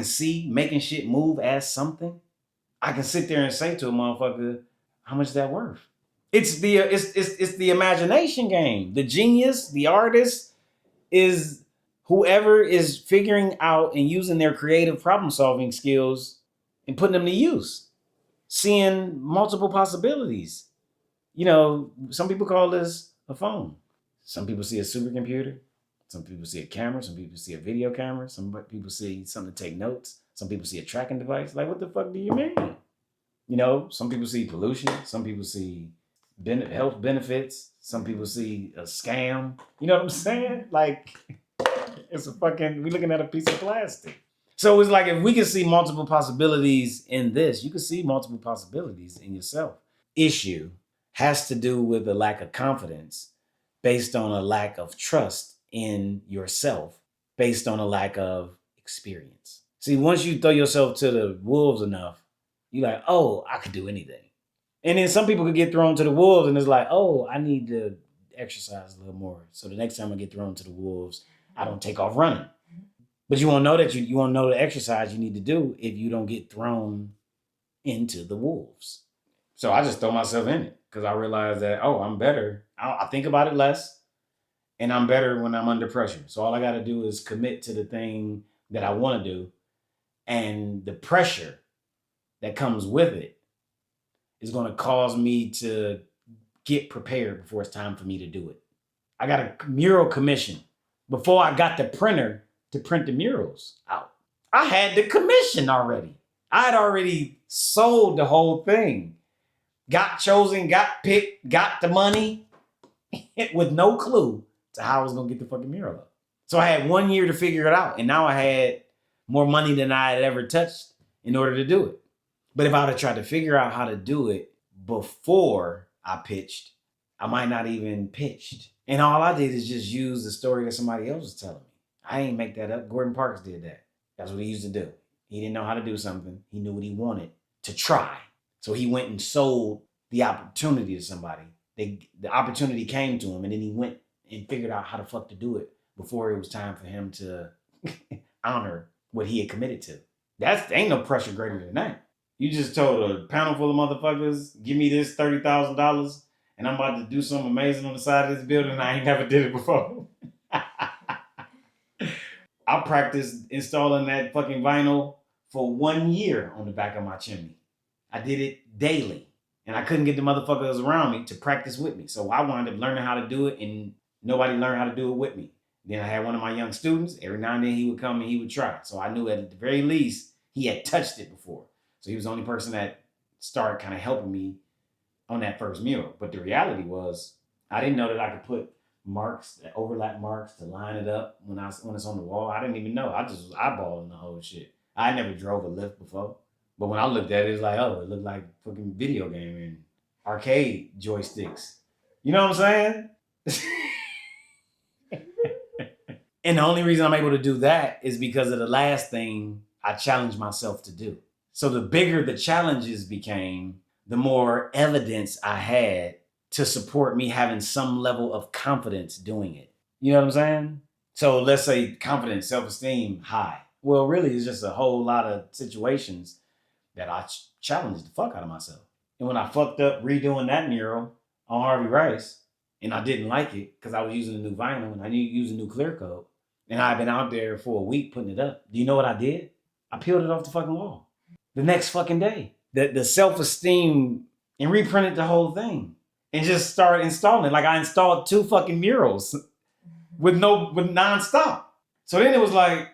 can see making shit move as something, I can sit there and say to a motherfucker, how much is that worth? It's the imagination game. The genius, the artist is whoever is figuring out and using their creative problem solving skills and putting them to use, seeing multiple possibilities. You know, some people call this a phone. Some people see a supercomputer. Some people see a camera. Some people see a video camera. Some people see something to take notes. Some people see a tracking device. Like, what the fuck do you mean? You know, some people see pollution. Some people see health benefits. Some people see a scam. You know what I'm saying? Like, it's we looking at a piece of plastic. So it's like, if we can see multiple possibilities in this, you can see multiple possibilities in yourself. Issue has to do with a lack of confidence based on a lack of trust in yourself, based on a lack of experience. See, once you throw yourself to the wolves enough, you're like, oh, I could do anything. And then some people could get thrown to the wolves and it's like, oh, I need to exercise a little more. So the next time I get thrown to the wolves, I don't take off running. But you won't know that you won't know the exercise you need to do if you don't get thrown into the wolves. So I just throw myself in it because I realize that, oh, I'm better. I think about it less and I'm better when I'm under pressure. So all I got to do is commit to the thing that I want to do. And the pressure that comes with it is going to cause me to get prepared before it's time for me to do it. I got a mural commission before I got the printer to print the murals out. I had the commission already. I had already sold the whole thing. Got chosen, got picked, got the money with no clue to how I was going to get the fucking mural up. So I had 1 year to figure it out. And now I had more money than I had ever touched in order to do it. But if I would have tried to figure out how to do it before I pitched, I might not even pitched. And all I did is just use the story that somebody else was telling me. I ain't make that up. Gordon Parks did that. That's what he used to do. He didn't know how to do something. He knew what he wanted to try. So he went and sold the opportunity to somebody. The opportunity came to him, and then he went and figured out how the fuck to do it before it was time for him to honor what he had committed to. Ain't no pressure greater than that. You just told a panel full of motherfuckers, give me this $30,000 and I'm about to do something amazing on the side of this building and I ain't never did it before. I practiced installing that fucking vinyl for 1 year on the back of my chimney. I did it daily and I couldn't get the motherfuckers around me to practice with me. So I wound up learning how to do it and nobody learned how to do it with me. Then I had one of my young students. Every now and then he would come and he would try. So I knew at the very least he had touched it before. So he was the only person that started kind of helping me on that first mural. But the reality was, I didn't know that I could put marks, overlap marks to line it up when it's on the wall. I didn't even know. I just was eyeballing the whole shit. I never drove a lift before. But when I looked at it, it's like, oh, it looked like fucking video game and arcade joysticks. You know what I'm saying? And the only reason I'm able to do that is because of the last thing I challenged myself to do. So the bigger the challenges became, the more evidence I had to support me having some level of confidence doing it. You know what I'm saying? So let's say confidence, self-esteem, high. Well, really, it's just a whole lot of situations that I challenged the fuck out of myself. And when I fucked up redoing that mural on Harvey Rice, and I didn't like it because I was using a new vinyl and I needed to use a new clear coat, and I'd been out there for a week putting it up. Do you know what I did? I peeled it off the fucking wall the next fucking day. The self-esteem, and reprinted the whole thing and just started installing it. Like I installed 2 fucking murals with nonstop. So then it was like,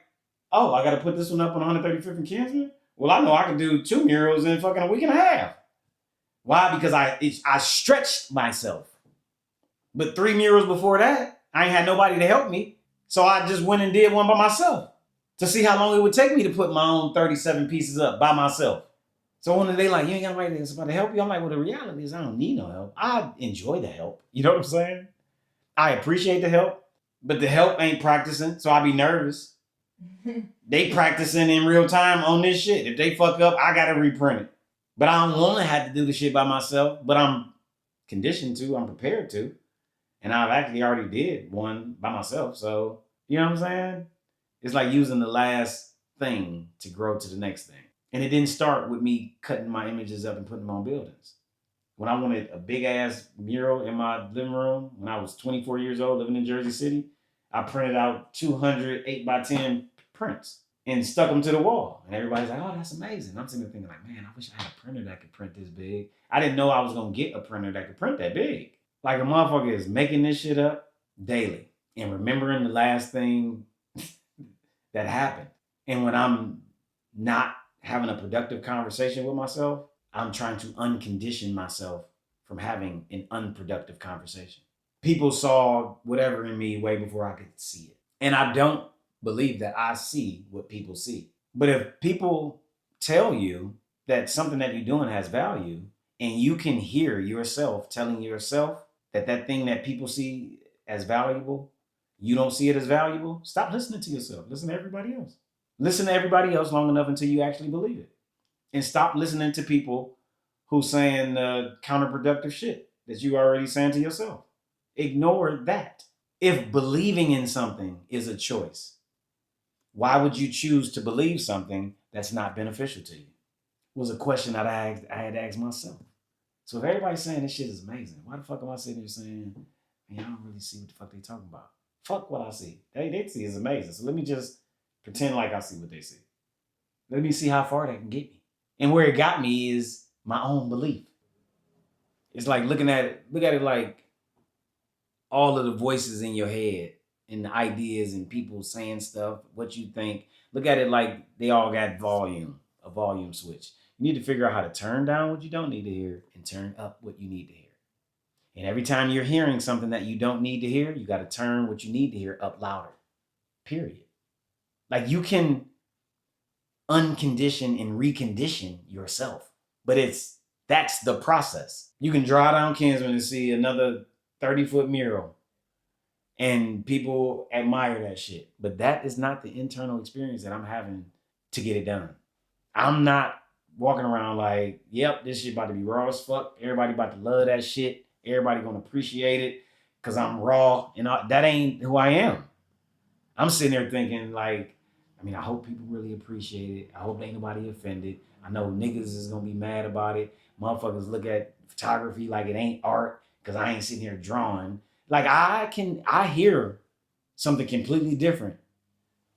oh, I got to put this one up on 135th and Kinsman? Well, I know I can do 2 murals in fucking a week and a half. Why? Because I stretched myself. But 3 murals before that, I ain't had nobody to help me. So I just went and did one by myself to see how long it would take me to put my own 37 pieces up by myself. So when they like, you ain't got nobody that's about to help you, I'm like, well, the reality is I don't need no help. I enjoy the help. You know what I'm saying? I appreciate the help, but the help ain't practicing, so I be nervous. They practicing in real time on this shit. If they fuck up, I gotta reprint it. But I don't want to have to do the shit by myself, but I'm conditioned to, I'm prepared to. And I've actually already did one by myself. So, you know what I'm saying? It's like using the last thing to grow to the next thing. And it didn't start with me cutting my images up and putting them on buildings. When I wanted a big ass mural in my living room when I was 24 years old living in Jersey City, I printed out 200 8x10 prints and stuck them to the wall. And everybody's like, oh, that's amazing. I'm sitting there thinking like, man, I wish I had a printer that could print this big. I didn't know I was going to get a printer that could print that big. Like a motherfucker is making this shit up daily and remembering the last thing that happened. And when I'm not having a productive conversation with myself, I'm trying to uncondition myself from having an unproductive conversation. People saw whatever in me way before I could see it. And I don't believe that I see what people see. But if people tell you that something that you're doing has value and you can hear yourself telling yourself that that thing that people see as valuable, you don't see it as valuable, stop listening to yourself. Listen to everybody else. Listen to everybody else long enough until you actually believe it. And stop listening to people who saying counterproductive shit that you already saying to yourself. Ignore that. If believing in something is a choice, why would you choose to believe something that's not beneficial to you? Was a question that I had to ask myself. So if everybody's saying this shit is amazing, why the fuck am I sitting here saying, man, I don't really see what the fuck they talking about? Fuck what I see. They see is amazing. So let me just pretend like I see what they see. Let me see how far that can get me. And where it got me is my own belief. It's like look at it like all of the voices in your head and the ideas and people saying stuff, what you think. Look at it like they all got a volume switch. You need to figure out how to turn down what you don't need to hear and turn up what you need to hear. And every time you're hearing something that you don't need to hear, you got to turn what you need to hear up louder. Period. Like you can uncondition and recondition yourself, but that's the process. You can drive down Kinsman and see another 30-foot mural and people admire that shit. But that is not the internal experience that I'm having to get it done. I'm not walking around like, yep, this shit about to be raw as fuck. Everybody about to love that shit. Everybody gonna appreciate it because I'm raw. And that ain't who I am. I'm sitting there thinking like, I hope people really appreciate it. I hope ain't nobody offended. I know niggas is gonna be mad about it. Motherfuckers look at photography like it ain't art because I ain't sitting here drawing. Like I hear something completely different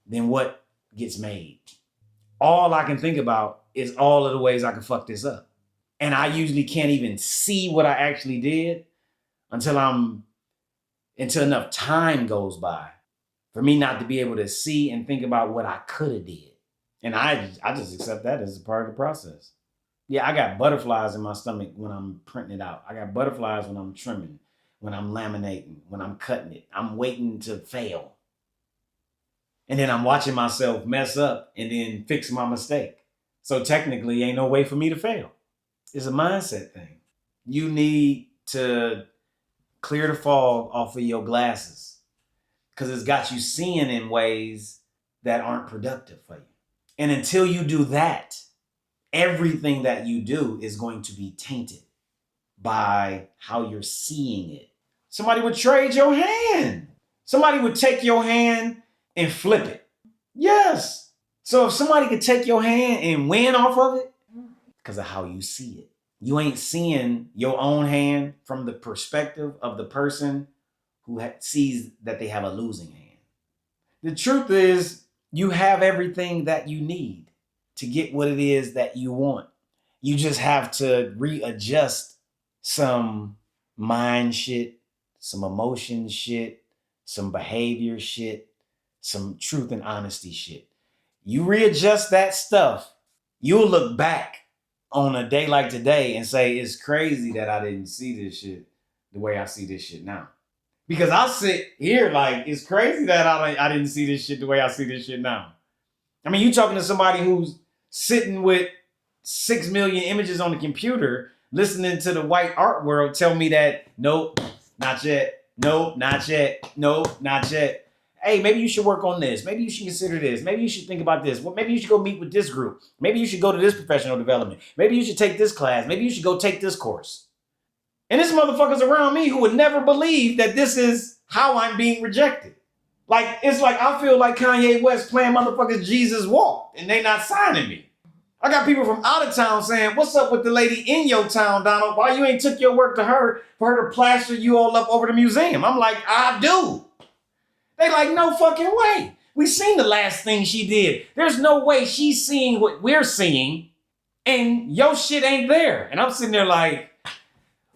than what gets made. All I can think about is all of the ways I can fuck this up. And I usually can't even see what I actually did until enough time goes by for me not to be able to see and think about what I could have did. And I just accept that as a part of the process. Yeah, I got butterflies in my stomach when I'm printing it out. I got butterflies when I'm trimming, when I'm laminating, when I'm cutting it. I'm waiting to fail. And then I'm watching myself mess up and then fix my mistake. So technically, ain't no way for me to fail. It's a mindset thing. You need to clear the fog off of your glasses because it's got you seeing in ways that aren't productive for you. And until you do that, everything that you do is going to be tainted by how you're seeing it. Somebody would trade your hand. Somebody would take your hand and flip it. Yes. So if somebody could take your hand and win off of it, because of how you see it. You ain't seeing your own hand from the perspective of the person who sees that they have a losing hand. The truth is, you have everything that you need to get what it is that you want. You just have to readjust some mind shit, some emotion shit, some behavior shit, some truth and honesty shit. You readjust that stuff, you'll look back on a day like today and say, it's crazy that I didn't see this shit the way I see this shit now. Because I sit here like, it's crazy that I didn't see this shit the way I see this shit now. You talking to somebody who's sitting with 6 million images on the computer, listening to the white art world tell me that, nope, not yet. Nope, not yet. Nope, not yet. Hey, maybe you should work on this. Maybe you should consider this. Maybe you should think about this. Well, maybe you should go meet with this group. Maybe you should go to this professional development. Maybe you should take this class. Maybe you should go take this course. And this motherfuckers around me who would never believe that this is how I'm being rejected. Like, it's like I feel like Kanye West playing motherfuckers Jesus Walk and they not signing me. I got people from out of town saying, what's up with the lady in your town, Donald? Why you ain't took your work to her for her to plaster you all up over the museum? I'm like, I do. They like, no fucking way. We seen the last thing she did. There's no way she's seeing what we're seeing and your shit ain't there. And I'm sitting there like,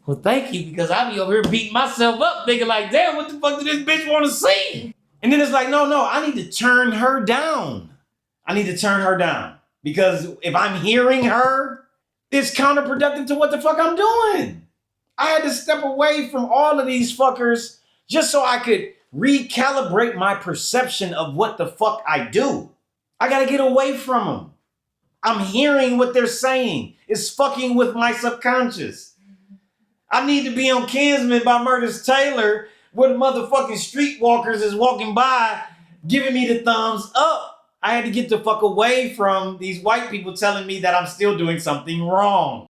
well, thank you, because I be over here beating myself up thinking like, damn, what the fuck did this bitch want to see? And then it's like, no, I need to turn her down. I need to turn her down. Because if I'm hearing her, it's counterproductive to what the fuck I'm doing. I had to step away from all of these fuckers just so I could recalibrate my perception of what the fuck I do. I gotta get away from them. I'm hearing what they're saying. It's fucking with my subconscious. I need to be on Kinsman by Murders Taylor where the motherfucking streetwalkers is walking by giving me the thumbs up. I had to get the fuck away from these white people telling me that I'm still doing something wrong.